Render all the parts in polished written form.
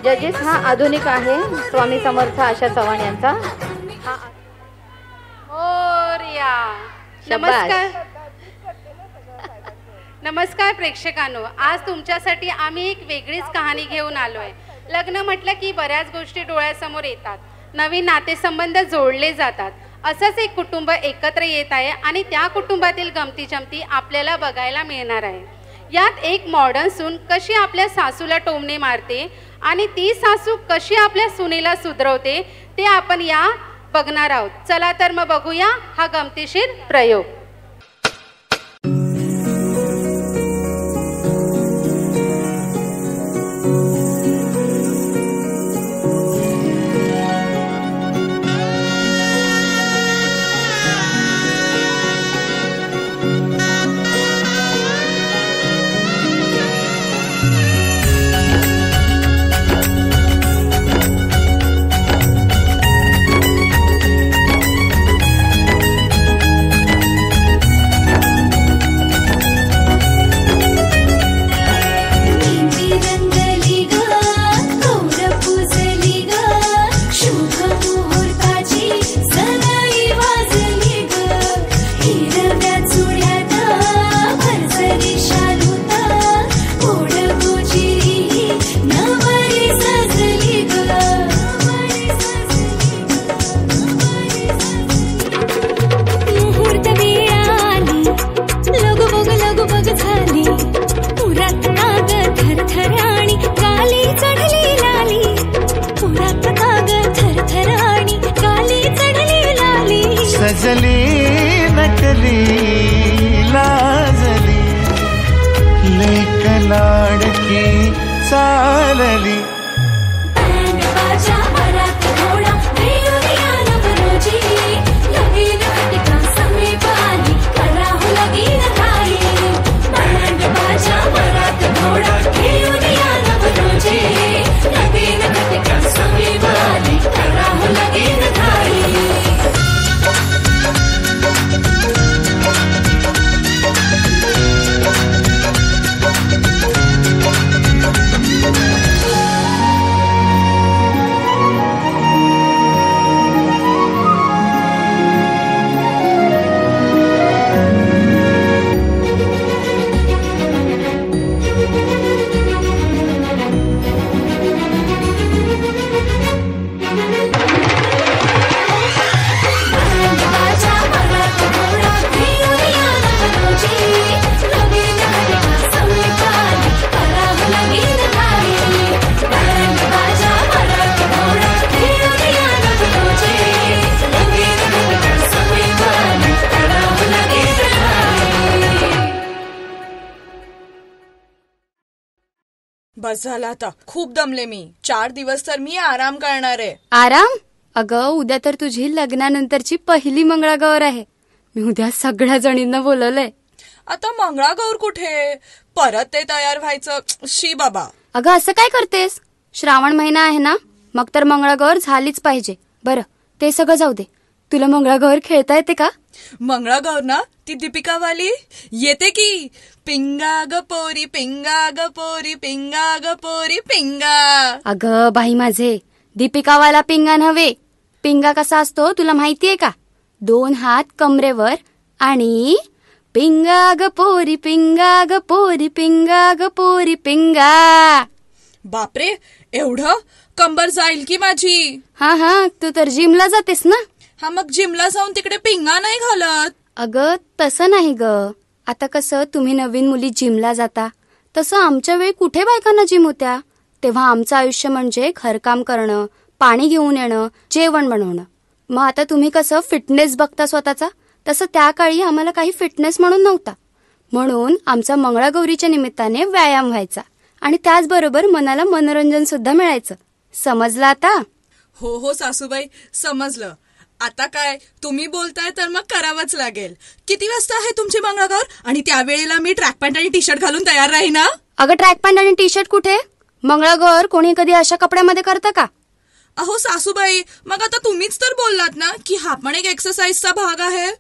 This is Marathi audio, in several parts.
जजेस हा आधुनिक आहे, स्वामी समर्थ आशा चव्हाण यांचा. मोरया. नमस्कार नमस्कार प्रेक्षकांनो, आज तुमच्यासाठी आम्ही एक वेगळीच कहाणी घेऊन आलोय. लग्न म्हटलं की बऱ्याच गोष्टी डोळ्यासमोर येतात, नवीन नातेसंबंध जोडले जातात. असंच एक कुटुंब एकत्र येत आहे आणि त्या कुटुंबातील गमती जमती आपल्याला बघायला मिळणार आहे. यात एक मॉडर्न सून कशी आपल्या सासूला टोमणे मारते आणि ती सासू कशी आपल्या सुनेला सुधरवते ते आपण या बघणार आहोत. चला तर मग बघूया हा गमतीशीर प्रयोग. सजली नटली लाजली लेक लाडकी चालली. बस झाला आता, खूप दमले मी. 4 दिवस तर मी आराम करणार आहे. आराम? अगं उद्या तर तुझी लग्नानंतरची पहिली मंगळागौर आहे. मी उद्या सगळ्या जणींना बोलवलंय. आता मंगळागौर कुठे, परत ते तयार व्हायचं. शी बाबा. अगं असं काय करतेस, श्रावण महिना आहे ना, मग तर मंगळागौर झालीच पाहिजे. बरं ते सगळं जाऊ दे, तुला मंगळागौर खेळता येते का? मंगळागौर ना, ती दीपिकावाली येते की. पिंगा ग पोरी पिंगा ग पोरी पिंगा ग पोरी पिंगा. अगं बाई माझे, दीपिकावाला पिंगा नव्हे. पिंगा कसा असतो तुला माहितीये का? 2 हात कमरेवर आणि पिंगा ग पोरी पिंगा ग पोरी पिंगा ग पोरी पिंगा. बापरे, एवढं कंबर जाईल की माझी. हा हा, तू तर जिमला जातेस ना. हा, मग जिमला जाऊन तिकडे पिंगा नाही घालत. अगं तसं नाही ग. आता कसं तुम्ही नवीन मुली जिमला जाता, तसं आमच्या वेळी कुठे बायकांना जिम होत्या. तेव्हा आमचं आयुष्य म्हणजे घरकाम करणं, पाणी घेऊन येणं, जेवण बनवणं. मग आता तुम्ही कसं फिटनेस बघता स्वतःचा, तसं त्या काळी आम्हाला काही फिटनेस म्हणून नव्हता. म्हणून आमचा मंगळागौरीच्या निमित्ताने व्यायाम व्हायचा आणि त्याचबरोबर मनाला मनोरंजन सुद्धा मिळायचं. समजलं आता? हो हो सासूबाई, समजलं. आता काय तुम्ही बोलताय तर मग करावंच लागेल. किती वाजता आहे तुमची मंगळागौर? आणि त्यावेळेला मी ट्रॅक पॅन्ट आणि टी शर्ट घालून तयार राहीन ना. अगं ट्रॅक पॅन्ट आणि टी शर्ट कुठे? मंगळागौर कोणी कधी अशा कपड्यामध्ये करतं का? अहो सासूबाई, मग आता तुम्हीच तर बोललात ना की हा पण एक एक्सरसाइजचा भाग आहे.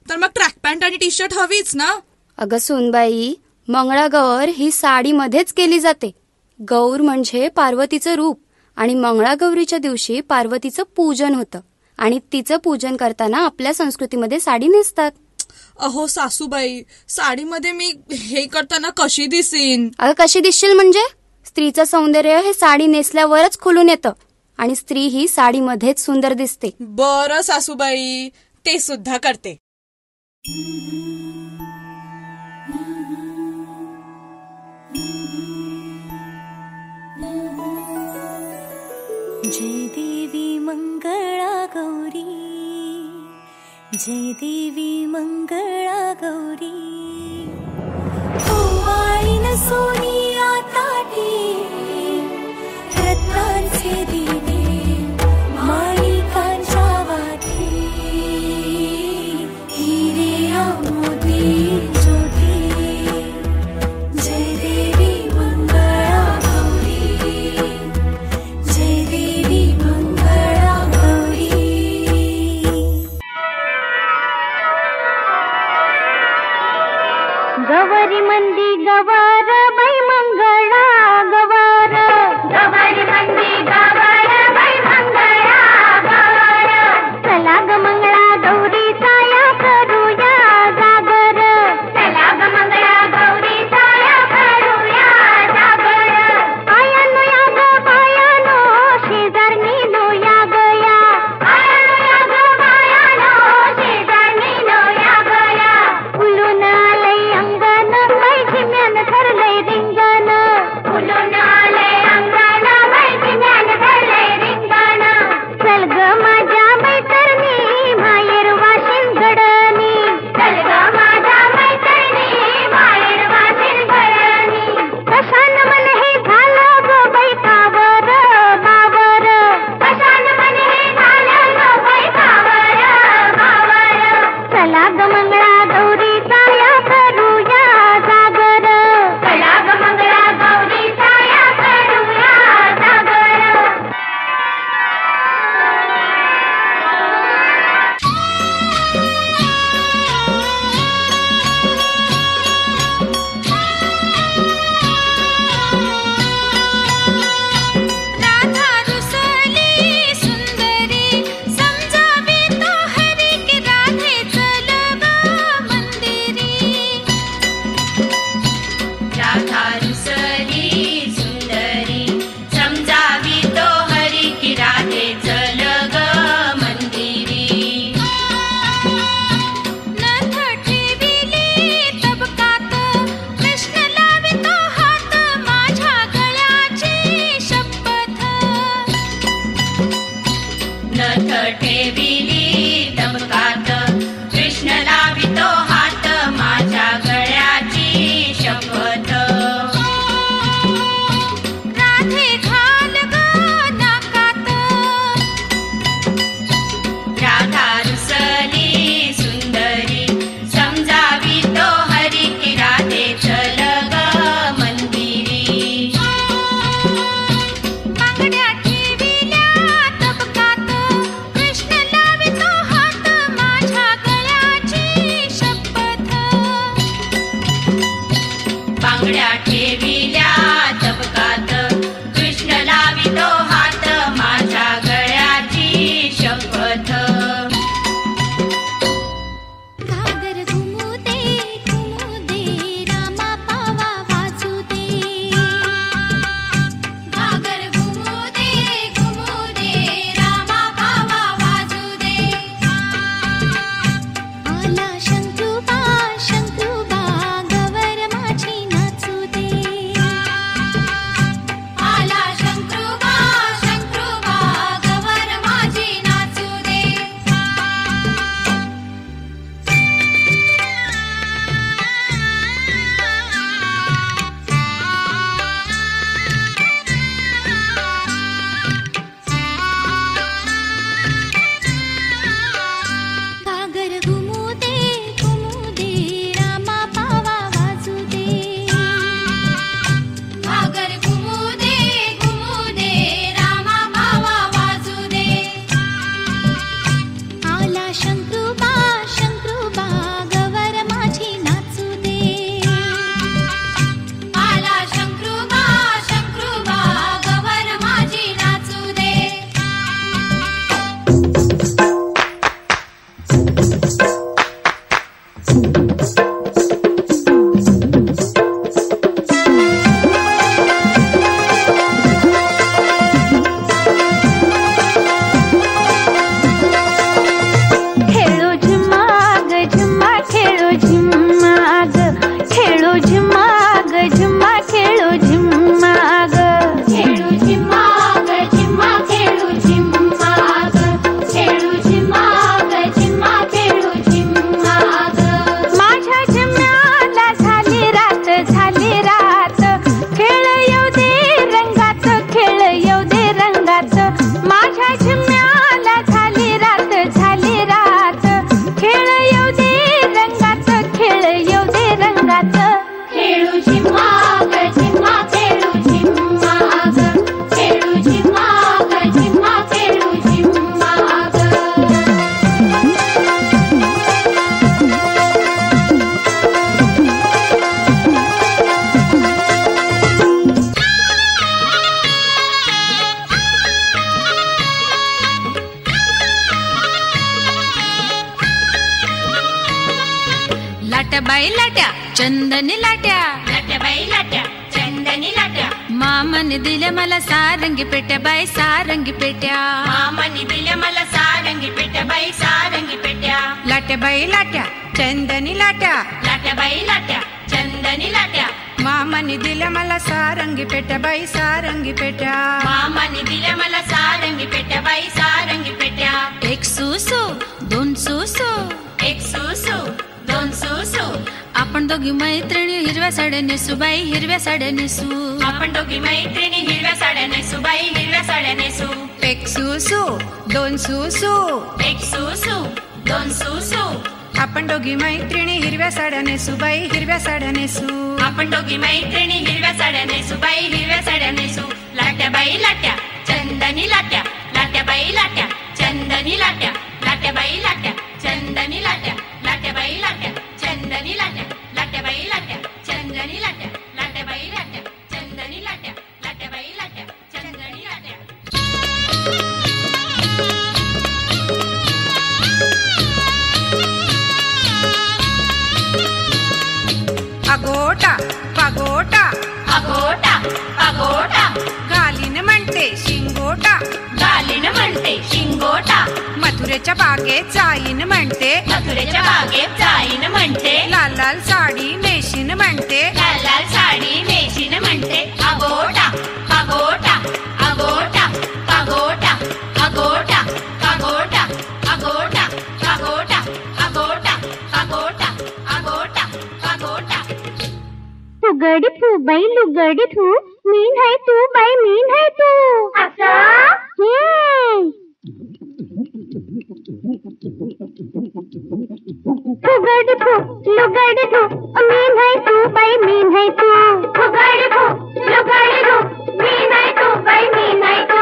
तर मग ट्रॅक पॅन्ट आणि टी शर्ट हवीच ना. अगं सुनबाई, मंगळागौर ही साडीमध्येच केली जाते. गौर म्हणजे पार्वतीचं रूप आणि मंगळागौरीच्या दिवशी पार्वतीचं पूजन होतं आणि तिचं पूजन करताना आपल्या संस्कृतीमध्ये साडी नेसतात. अहो सासूबाई, साडीमध्ये मी हे करताना कशी दिसीन? अगं कशी दिसशील म्हणजे? स्त्रीचं सौंदर्य हे साडी नेसल्यावरच खुलून येतं आणि स्त्री ही साडीमध्येच सुंदर दिसते. बरं सासूबाई, ते सुद्धा करते. जय देवी मंगळा गौरी, जय देवी मंगळा गौरी. ओवाळीन सोनिया ताटी, रत्नांचे दिवे माणिकांच्या वाटी, हिरे मोती ज्योती. जय देवी मंगळा गौरी, जय देवी मंगळा गौरी. गवारी मंदी गवार बाई मंगळा गवार, गवारी मंदी गवार बाई मंगळा गवार. चला ग मंगळा गौरी साया करूया जागर, चला ग मंगळा गौरी साया करूया जागर. आयानो या ग बायानो शेजारनी नो या गया, आयानो या ग बायानो शेजारनी नो या गया. फुलून आलंय अंगण बाई झिम्यान धरलंय रिंगण, फुलून आलंय अंगण बाई झिम्यान धरलंय रिंगण. चल ग माझ्या मैतरणी माहेर वाशिन गडणी, चल ग माझ्या मैतरणी माहेर वाशिन गडणी. कशान मन हे झालं ग बाई कावर बावर, कशान मन हे झालं ग बाई कावर बावर. चला ग मंगळा गौरी साया करूया जागर, चला ग मंगळा गौरी साया करूया जागर. राधा रुसली सुंदरी, समजावी तो हरी की राधे चल ग मंदिरी. राधा रुसली सुंदरी, समजावी तो हरी की राधे चल ग मंदिरी. नथ ठेविली तबकात, कृष्ण लावितो हात माझ्या गळ्याची शपथ. नथ ठेविली तबकात, कृष्ण लावितो हात माझ्या गळ्याची शपथ. राधे घाल ग नाकात, राधा रुसली सुंदरी, समजावी तो हरी की राधे चल ग मंदिरी. बांगड्या ठेविल्या तबकात, कृष्ण लावितो लाट्या बाई लाट्या चंदनी लाट्या, लाट्या बाई लाट्या चंदनी लाट्या, मामाने दिल्या मला सारंगी पेट्या बाई सारंगी पेट्या, मामाने दिल्या मला सारंगी पेट्या बाई सारंगी पेट्या, लाट्या बाई लाट्या चंदनी लाट्या, लाट्या बाई लाट्या चंदनी लाट्या, मामाने दिल्या मला सारंगी पेट्या बाई सारंगी पेट्या, मामाने दिल्या मला सारंगी पेट्या बाई सारंगी पेट्या, एक सुसू दोन सुसू, एक सुसू दोन सुसू, आपण दोघी मैत्रिणी हिरव्या साड्या नेसू बाई हिरव्या साड्या नेसू, आपण दोघी मैत्रिणी हिरव्या साड्या नेसू बाई हिरव्या साड्या नेसू, एक सुसू दोन सुसू, एक सुसू दोन सुसू, आपण दोघी मैत्रिणी हिरव्या साड्या नेसू बाई हिरव्या साड्या नेसू, आपण दोघी मैत्रिणी हिरव्या साड्या नेसू बाई हिरव्या साड्या नेसू, लाट्या बाई लाट्या चंदनी लाट्या, लाट्या बाई लाट्या चंदनी लाट्या, लाट्या बाई लाट्या चंदनी लाट्या, लाट्या बाई लाट्या चंदनी लाट्या, लाट्या बाई लाट्या चंदनी लाट्या, लाट्या बाई लाट्या चंदनी लाट्या, लाट्या बाई लाट्या चंदनी लाट्या. अगोटा पगोटा, अगोटा अगोटा, घालीन म्हणते शिंगोटा, गालीन म्हणते शिंगोटा, मथुरेच्या बागेत जाईन म्हणते, मथुरेच्या बागेत जाईन म्हणते, लाल लाल साडी नेशीन म्हणते, लाल लाल साडी नेशीन म्हणते, अगोटा अगोटा अगोटा अगोटा अगोटा अगोटा अगोटा अगोटा अगोटा अगोटा अगोटा अगोटा. लुगडी तू बाई लुगडी तू, मीन है तू बाई मीन है तू. लुगडी तू लुगडी तू, मीन है तू बाई मीन है तू. लुगडी तू लुगडी तू, मीन है तू बाई मीन है तू.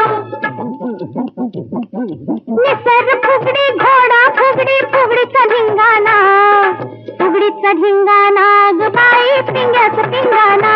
निसर फुगडी घोडा फुगडी फुगडीचा धिंगाणा, फुगडीचा धिंगाणा ग बाई पिंग्याचा पिंगाणा.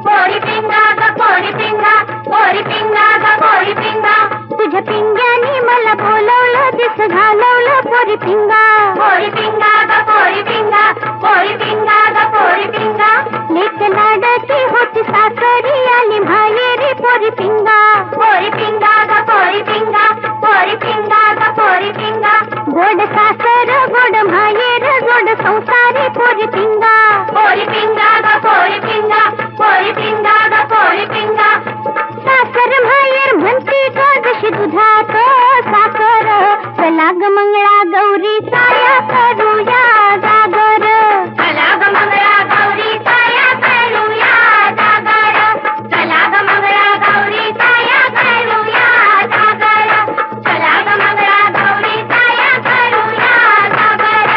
पोरी पिंगा ग पोरी पिंगा, पोरी पिंगा ग पोरी पिंगा, तुझ्या पिंग्यानी मला बोलवलं दिस घालवलं पोरी पिंगा. पोरी पिंगा ग पोरी पिंगा, पोरी पिंगा ग पोरी पिंगा, लेक लाडाची होती सासरी आली माहेरी पोरी पिंगा. पोरी पिंगा ग पोरी पिंगा, पोरी पिंगा ग पोरी पिंगा, गोड सासर गोड माहेर गोड संसारी पोरी पिंगा. पोरी पिंगा ग पोरी पिंगा, पोरी पिंगा ग पोरी पिंगा, सासर माहेर म्हणती ग जशी दुधात साखर, चला ग मंगळा गौरी साया करूया जागर. चला ग मंगळा गौरी साया करूया जागर, चला ग मंगळा गौरी साया करूया जागर, चला ग मंगळा गौरी साया करूया जागर,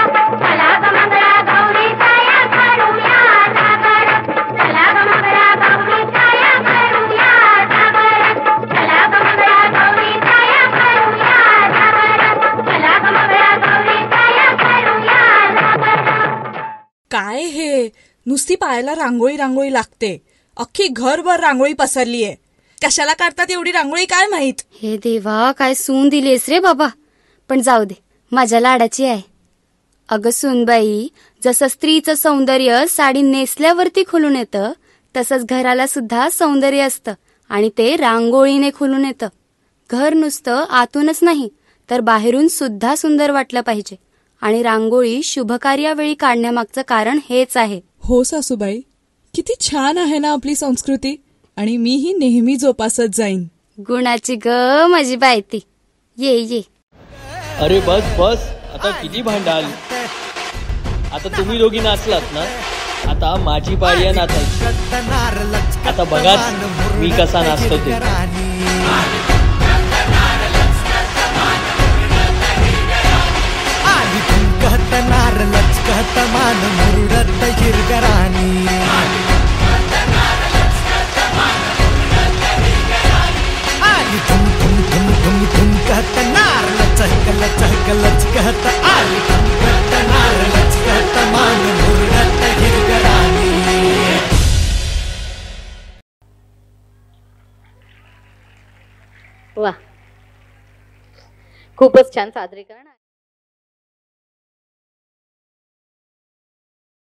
चला ग मंगळा गौरी साया करूया जागर, चला ग मंगळा गौरी साया करूया जागर, चला ग मंगळा गौरी साया करूया जागर, चला ग मंगळा गौरी साया करूया जागर. काय हे नुसती पायाला रांगोळी रांगोळी लागते, अख्खी घरभर रांगोळी पसरलीये. कशाला काढतात एवढी रांगोळी काय माहित. हे देवा काय सून दिलीस रे बाबा. पण जाऊ दे, माझ्या लाडाची आहे. अगं सूनबाई, जसं स्त्रीचं सौंदर्य साडी नेसल्यावरती खुलून येतं, तसंच घराला सुद्धा सौंदर्य असतं आणि ते रांगोळीने खुलून येतं. घर नुसतं आतूनच नाही तर बाहेरून सुद्धा सुंदर वाटलं पाहिजे. आणि रांगोळी शुभकार्यावेळी काढण्यामागचं कारण हेच आहे. हो सासूबाई, किती छान आहे ना आपली संस्कृती, आणि मीही नेहमी जोपासत जाईन. गुणाची ग माझी बायती. ये ये. अरे बस बस, आता किती भांडाल. आता तुम्ही दोघी नाचलात ना, आता माझी पाळी आहे नाचायची. आता बघाच मी कसा नाचतो ते. लचकत मान मुरडत हिरगराणी, आली धुम धुम धुम धुम धुम कहत नार लचक लचक लचकत, आली धुम कहत नार लचकत मान मुरडत हिरगराणी. वा, खूपच छान सादरीकरण.